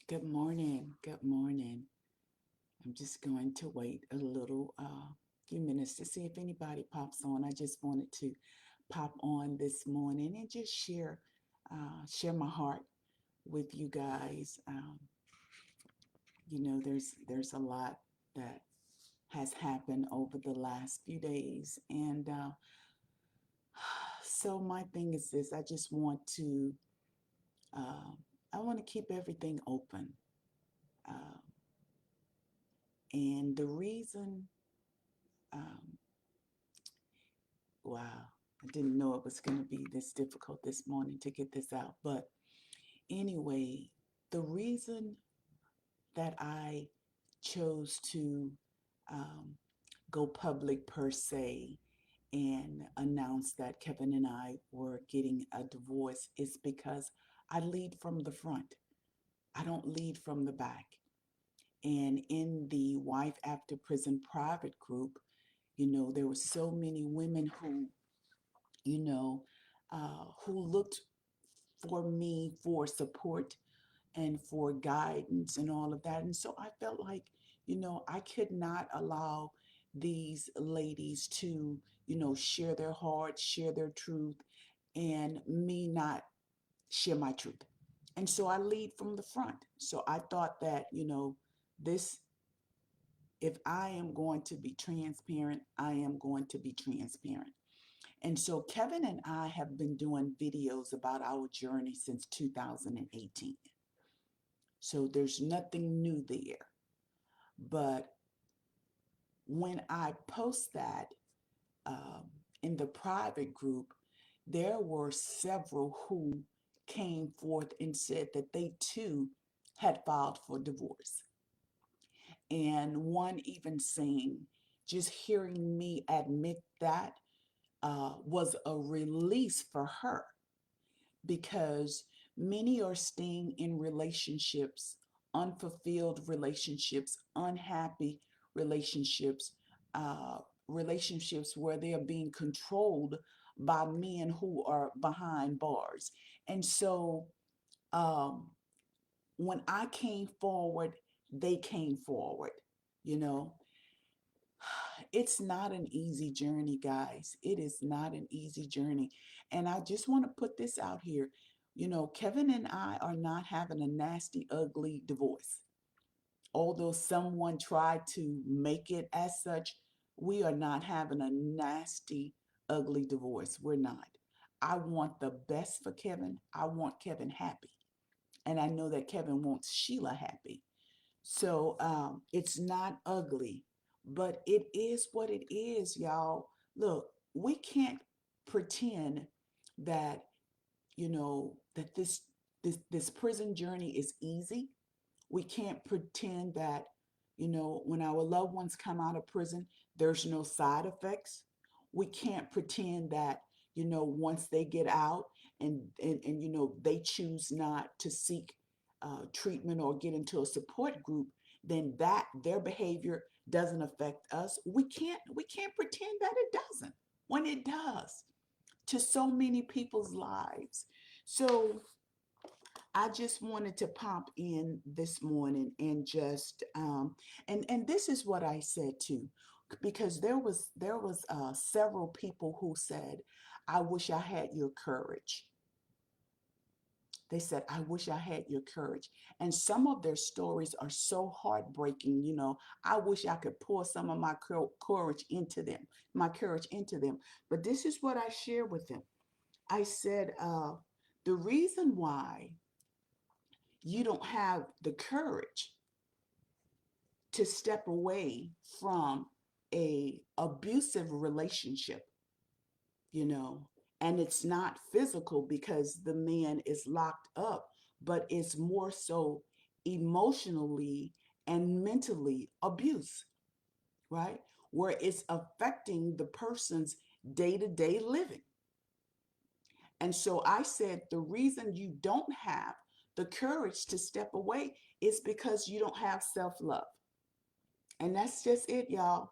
Good morning. Good morning. I'm just going to wait a little, few minutes to see if anybody pops on. I just wanted to pop on this morning and just share my heart with you guys. There's a lot that has happened over the last few days, and so my thing is this: uh, I want to keep everything open, uh, and the reason. Um, Wow. I didn't know it was going to be this difficult this morning to get this out. But anyway, the reason that I chose to um, go public per se and announce that Kevin and I were getting a divorce is because I lead from the front. I don't lead from the back. And in the Wife After Prison private group, there were so many women you know, who looked for me for support and for guidance and all of that. And so I felt like, I could not allow these ladies to, share their heart, share their truth, and me not share my truth. And so I lead from the front. So I thought that, this, if I am going to be transparent, I am going to be transparent. And so Kevin and I have been doing videos about our journey since 2018. So there's nothing new there. But when I post that um, in the private group, there were several who came forth and said that they too had filed for divorce. And one even saying, just hearing me admit that was a release for her because many are staying in relationships, unfulfilled relationships, unhappy relationships, uh, relationships where they are being controlled by men who are behind bars. And so um, when I came forward, they came forward, you know. It's not an easy journey, guys. It is not an easy journey. And I just want to put this out here. Kevin and I are not having a nasty, ugly divorce. Although someone tried to make it as such, we are not having a nasty, ugly divorce. We're not. I want the best for Kevin. I want Kevin happy. And I know that Kevin wants Sheila happy. So it's not ugly, but it is what it is, y'all. Look, we can't pretend that that this prison journey is easy. We can't pretend that when our loved ones come out of prison, there's no side effects. We can't pretend that once they get out and they choose not to seek treatment or get into a support group, then that their behavior doesn't affect us. We can't pretend that it doesn't when it does to so many people's lives. So I just wanted to pop in this morning and just and this is what I said too, because there was several people who said, "I wish I had your courage." They said, "I wish I had your courage," and some of their stories are so heartbreaking. I wish I could pour some of my courage into them, my courage into them. But this is what I share with them. I said, the reason why you don't have the courage to step away from a abusive relationship, you know, and it's not physical because the man is locked up, but it's more so emotionally and mentally abuse, right? Where it's affecting the person's day-to-day living. And so I said the reason you don't have the courage to step away is because you don't have self-love. And that's just it, y'all.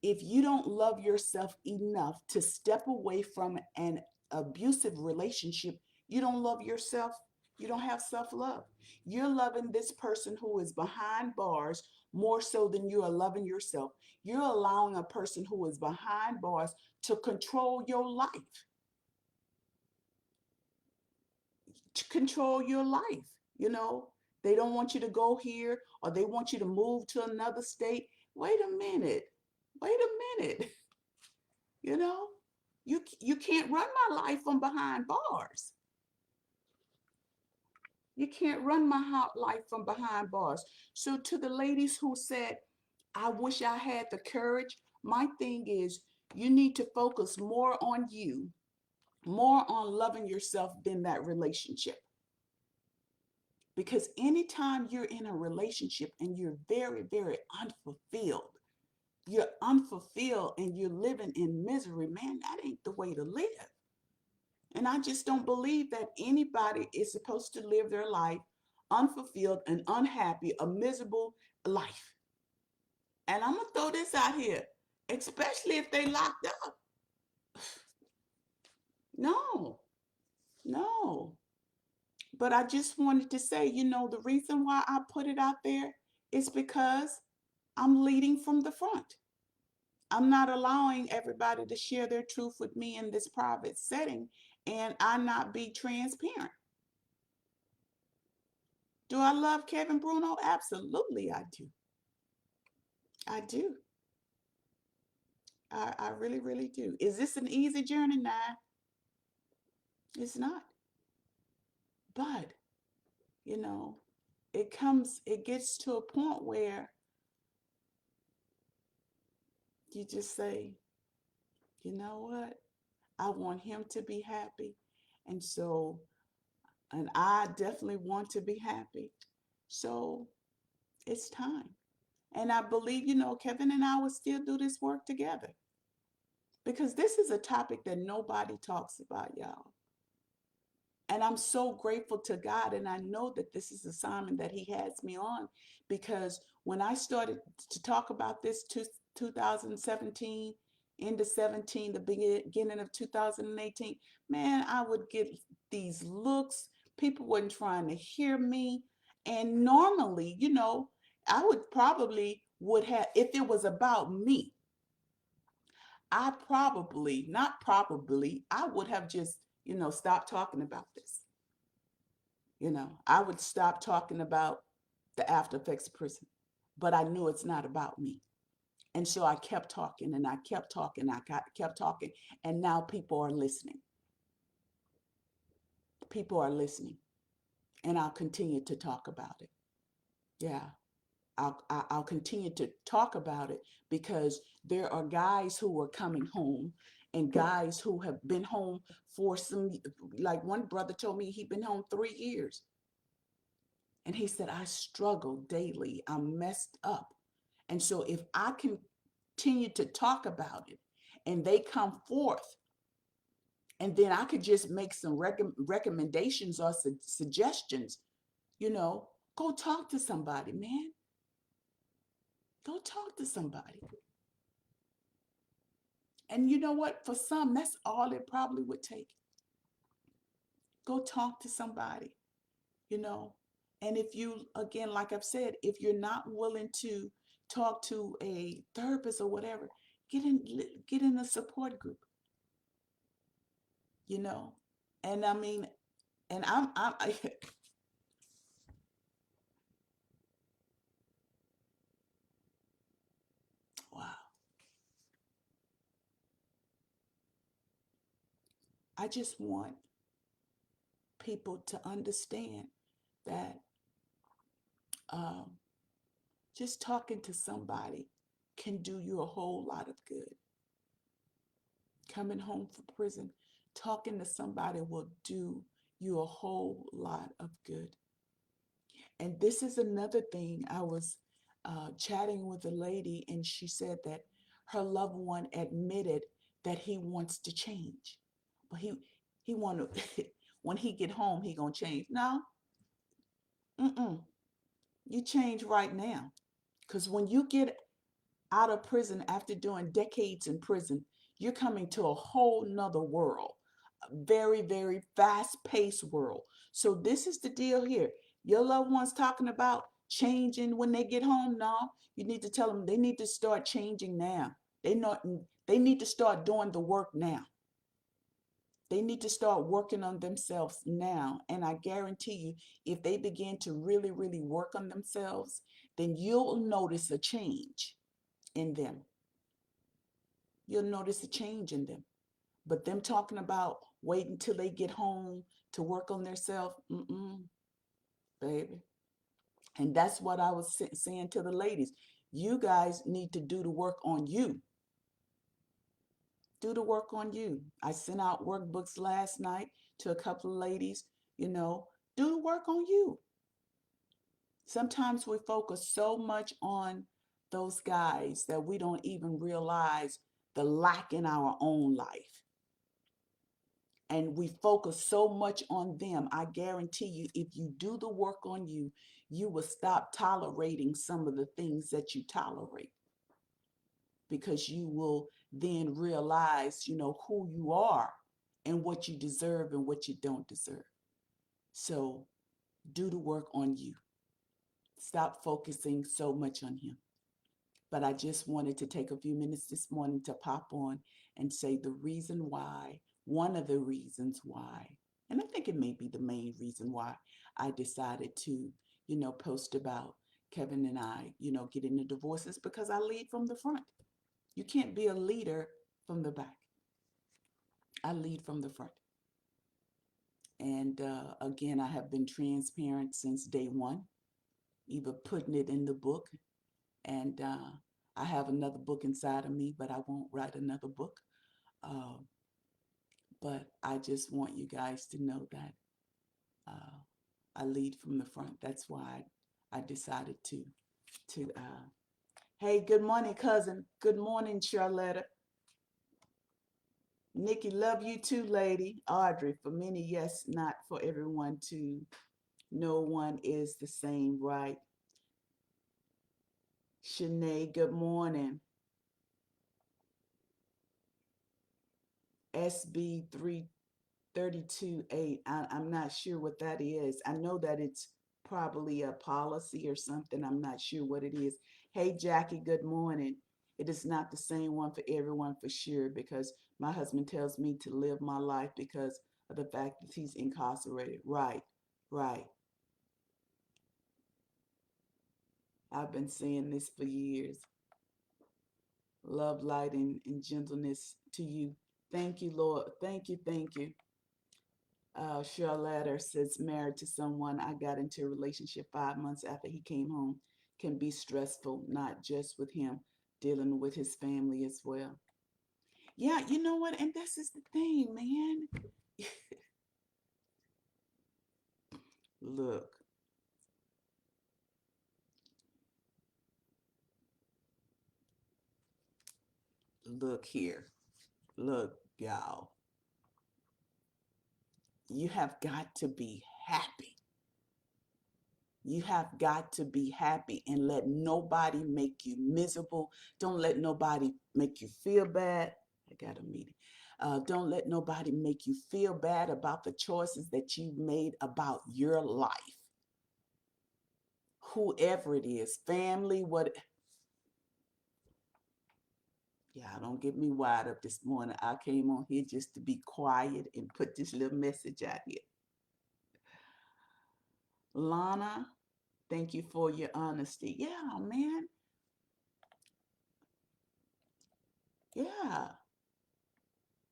If you don't love yourself enough to step away from an abusive relationship, you don't love yourself, You don't have self-love. You're loving this person who is behind bars more so than you are loving yourself. You're allowing a person who is behind bars to control your life, to control your life. You know, they don't want you to go here or they want you to move to another state. Wait a minute. Wait a minute. You know, you can't run my life from behind bars. You can't run my life from behind bars. So to the ladies who said, I wish I had the courage, my thing is you need to focus more on you, more on loving yourself than that relationship. Because anytime you're in a relationship and you're very, very unfulfilled and you're living in misery, man, that ain't the way to live. And I just don't believe that anybody is supposed to live their life unfulfilled and unhappy, a miserable life. And I'm going to throw this out here, especially if they locked up. No, no. But I just wanted to say, the reason why I put it out there is because I'm leading from the front. I'm not allowing everybody to share their truth with me in this private setting and I not be transparent. Do I love Kevin Bruno? Absolutely, I do. I do. I really, really do. Is this an easy journey? Nah, it's not. But, you know, it gets to a point where you just say, you know what? I want him to be happy. And so, and I definitely want to be happy. So it's time. And I believe, Kevin and I will still do this work together because this is a topic that nobody talks about, y'all. And I'm so grateful to God. And I know that this is a assignment that He has me on because when I started to talk about this 2017, into 17, the beginning of 2018, man, I would get these looks. People weren't trying to hear me. And normally, I would probably would have, if it was about me, I probably, not probably, I would have just, stopped talking about this. I would stop talking about the after effects of prison, but I knew it's not about me. And so I kept talking and I kept talking, kept talking, and now people are listening. People are listening, and I'll continue to talk about it. Yeah, I'll continue to talk about it because there are guys who are coming home and guys who have been home for like one brother told me he'd been home 3 years. And he said, I struggle daily. I'm messed up. And so if I continue to talk about it and they come forth, and then I could just make some recommendations or suggestions, go talk to somebody, man. Go talk to somebody. And you know what? For some, that's all it probably would take. Go talk to somebody, you know. And if you, again, like I've said, if you're not willing to talk to a therapist or whatever, get in a support group, you know. And I mean, and wow. I just want people to understand that um, just talking to somebody can do you a whole lot of good. Coming home from prison, talking to somebody will do you a whole lot of good. And this is another thing. I was chatting with a lady, and she said that her loved one admitted that he wants to change, but he want to when he get home he gonna change. No, mm-mm. You change right now, because when you get out of prison after doing decades in prison, you're coming to a whole nother world. very, very fast-paced world. So this is the deal here. Your loved ones talking about changing when they get home. No, you need to tell them they need to start changing now. They need to start doing the work now. They need to start working on themselves now. And I guarantee you, if they begin to really, really work on themselves, then you'll notice a change in them. You'll notice a change in them. But them talking about waiting till they get home to work on themselves, baby. And that's what I was saying to the ladies. You guys need to do the work on you. Do the work on you. I sent out workbooks last night to a couple of ladies, do the work on you. Sometimes we focus so much on those guys that we don't even realize the lack in our own life. And we focus so much on them. I guarantee you, if you do the work on you, you will stop tolerating some of the things that you tolerate, because you will then realize, who you are and what you deserve and what you don't deserve. So do the work on you. Stop focusing so much on him. But I just wanted to take a few minutes this morning to pop on and say the reason why, one of the reasons why, and I think it may be the main reason why I decided to, post about Kevin and I, getting the divorces, because I lead from the front. You can't be a leader from the back. I lead from the front. And again, I have been transparent since day one, even putting it in the book. And I have another book inside of me, but I won't write another book. Uh, but I just want you guys to know that I lead from the front. That's why I decided to. Hey, good morning, cousin. Good morning, Charlotta. Nikki, love you too, lady. Audrey, for many, yes, not for everyone too. No one is the same, right? Shanae, good morning. SB 332-8. I'm not sure what that is. I know that it's probably a policy or something. I'm not sure what it is. Hey, Jackie, good morning. It is not the same one for everyone, for sure, because my husband tells me to live my life because of the fact that he's incarcerated. Right, right. I've been saying this for years. Love, light, and gentleness to you. Thank you, Lord. Thank you, thank you. Charlotte says, married to someone I got into a relationship 5 months after he came home can be stressful, not just with him, dealing with his family as well. Yeah, you know what? And this is the thing, man. Look, look here. Look, y'all. You have got to be happy. You have got to be happy and let nobody make you miserable. Don't let nobody make you feel bad. I got a meeting. Don't let nobody make you feel bad about the choices that you've made about your life. Whoever it is, family, what. Yeah, don't get me wired up this morning. I came on here just to be quiet and put this little message out here. Lana, thank you for your honesty. Yeah, man. Yeah.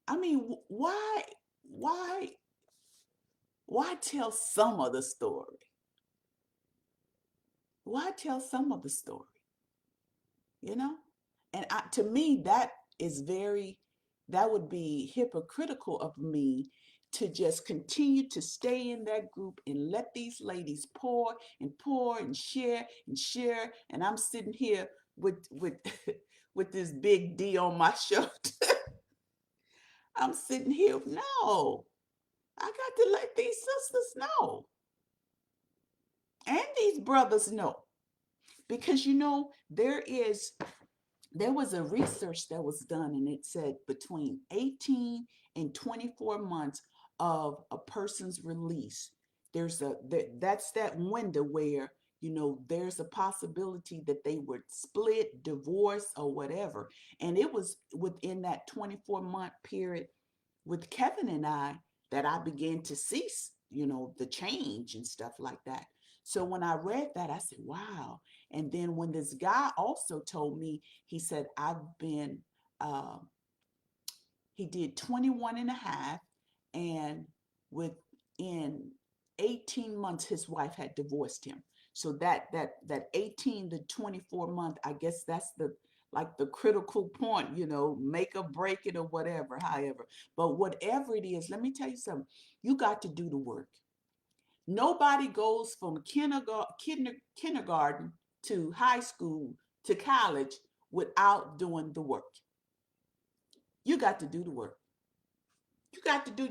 I mean, why, why tell some of the story? Why tell some of the story? You know? And to me, that would be hypocritical of me to just continue to stay in that group and let these ladies pour and pour and share and share. And I'm sitting here with with this big D on my shoulder. I'm sitting here. No, I got to let these sisters know. And these brothers know. Because there was a research that was done, and it said between 18 in 24 months of a person's release, that's that window where, there's a possibility that they would split, divorce, or whatever. And it was within that 24-month period with Kevin and I that I began to see, the change and stuff like that. So when I read that, I said, wow. And then when this guy also told me, he said, uh, he did 21 and a half, and within 18 months, his wife had divorced him. So that 18 to 24 month, I guess that's the like the critical point, make or break it or whatever, however. But whatever it is, let me tell you something. You got to do the work. Nobody goes from kindergarten to high school to college without doing the work. You got to do the work. You got to do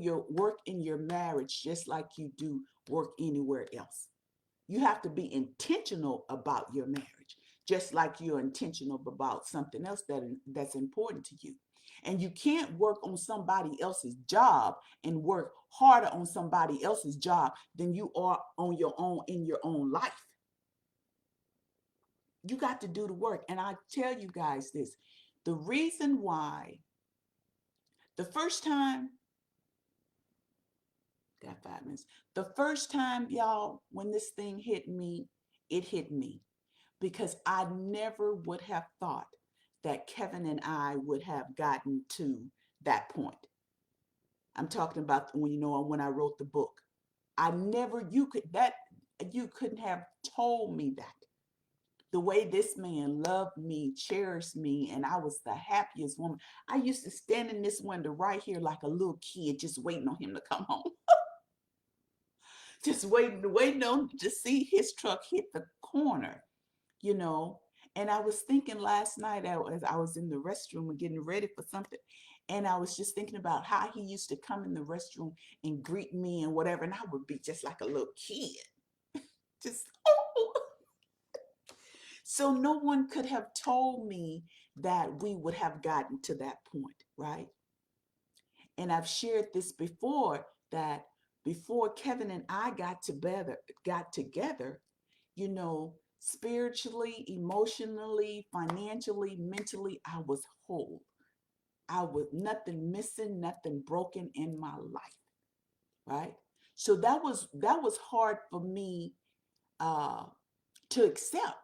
your work in your marriage just like you do work anywhere else. You have to be intentional about your marriage, just like you're intentional about something else that's important to you. And you can't work on somebody else's job and work harder on somebody else's job than you are on your own in your own life. You got to do the work. And I tell you guys this, the reason why the first time, got 5 minutes, the first time, y'all, when this thing hit me, it hit me because I never would have thought that Kevin and I would have gotten to that point. I'm talking about when I wrote the book. I never you couldn't have told me that. The way this man loved me, cherished me, and I was the happiest woman. I used to stand in this window right here like a little kid, just waiting on him to come home. Just waiting on to see his truck hit the corner, you know. And I was thinking last night as I was in the restroom and getting ready for something, and I was just thinking about how he used to come in the restroom and greet me and whatever, and I would be just like a little kid, just oh. So no one could have told me that we would have gotten to that point, right? And I've shared this before that before Kevin and I got together, spiritually, emotionally, financially, mentally, I was whole. I was nothing missing, nothing broken in my life, right? So that was hard for me uh, to accept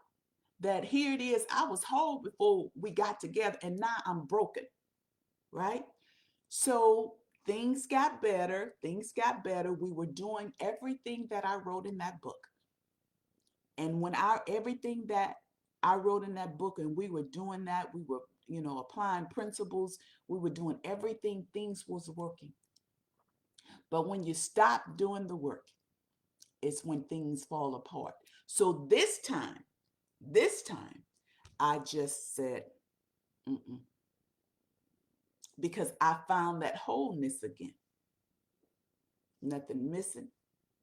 that here it is. I was whole before we got together, and now I'm broken, right? So things got better. Things got better. We were doing everything that I wrote in that book. And when everything that I wrote in that book and we were doing that, we were, applying principles, we were doing everything, things was working. But when you stop doing the work, it's when things fall apart. So this time, I just said, mm-mm, because I found that wholeness again. Nothing missing,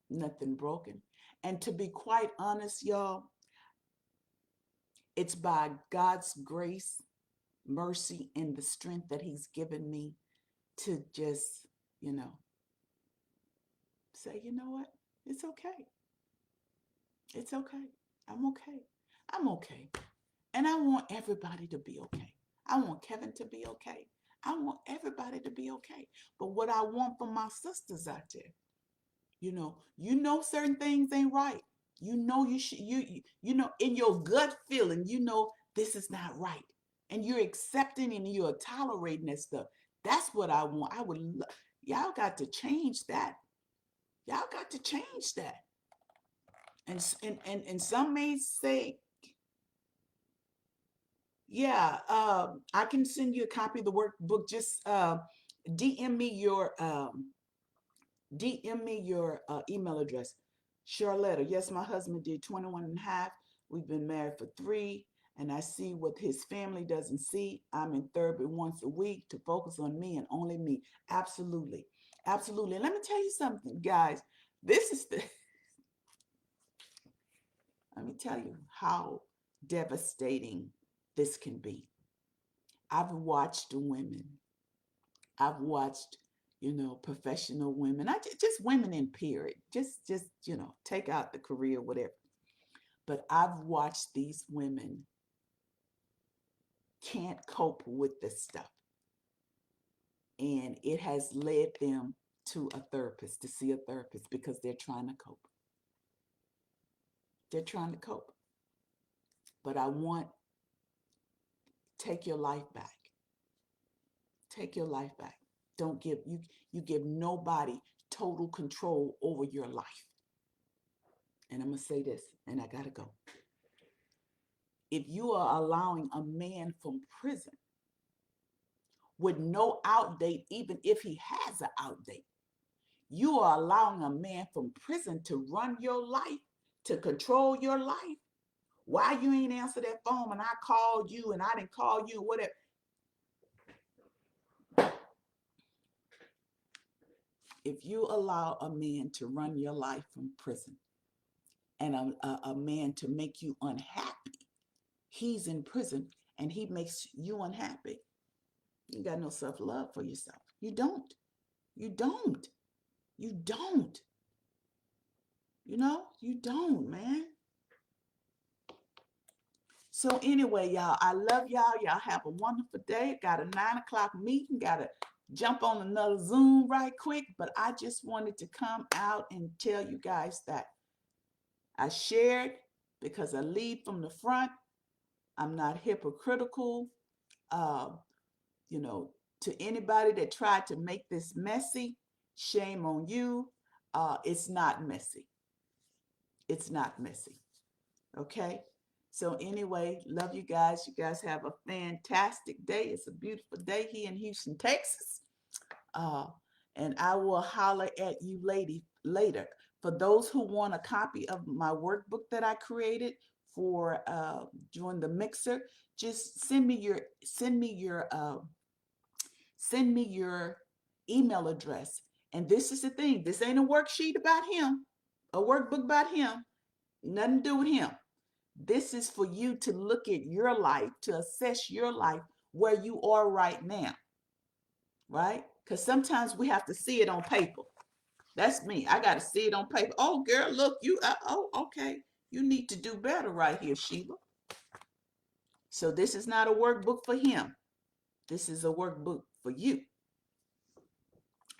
nothing broken. And to be quite honest, y'all, it's by God's grace, mercy, and the strength that He's given me to just, you know, say, you know what? It's okay. It's okay. I'm okay. I'm okay. And I want everybody to be okay. I want Kevin to be okay. I want everybody to be okay. But what I want for my sisters out there, certain things ain't right. You should you in your gut feeling, this is not right. And you're accepting and you're tolerating that stuff. That's what I want. Y'all got to change that. Y'all got to change that. And some may say, yeah, I can send you a copy of the workbook. Just DM me your email address. Charlotta, yes, my husband did 21 and a half. We've been married for 3, and I see what his family doesn't see. I'm in therapy once a week to focus on me and only me. Absolutely. Absolutely. And let me tell you something, guys. This is the, let me tell you how devastating this can be. I've watched women, I've watched, professional women. Just women in period. Just take out the career, whatever. But I've watched these women can't cope with this stuff, and it has led them to a therapist, to see a therapist, because they're trying to cope. They're trying to cope. But I want, take your life back. Take your life back. Don't give you give nobody total control over your life. And I'm gonna say this, and I gotta go. If you are allowing a man from prison with no outdate, even if he has an outdate, you are allowing a man from prison to run your life, to control your life. Why you ain't answer that phone when I called you and I didn't call you, whatever? If you allow a man to run your life from prison, and a man to make you unhappy, he's in prison and he makes you unhappy, you got no self-love for yourself. You don't. You don't. You don't. You don't, man. So anyway, y'all, I love y'all. Y'all have a wonderful day. Got a 9 o'clock meeting. Got to jump on another Zoom right quick. But I just wanted to come out and tell you guys that I shared, because I lead from the front. I'm not hypocritical. Uh, you know, to anybody that tried to make this messy, shame on you. It's not messy. It's not messy. Okay. So anyway, love you guys. You guys have a fantastic day. It's a beautiful day here in Houston, Texas. Uh, and I will holler at you later. For those who want a copy of my workbook that I created for during the mixer, just send me your email address. And this is the thing. This ain't a worksheet about him, a workbook about him. Nothing to do with him. This is for you to look at your life, to assess your life, where you are right now, right? Because sometimes we have to see it on paper. That's me. I got to see it on paper. Oh, girl, look, okay. You need to do better right here, Sheila. So this is not a workbook for him. This is a workbook for you.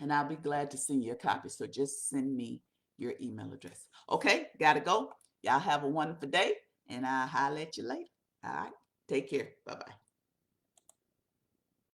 And I'll be glad to send you a copy. So just send me your email address. Okay, gotta go. Y'all have a wonderful day, and I'll holler at you later. All right, take care. Bye-bye.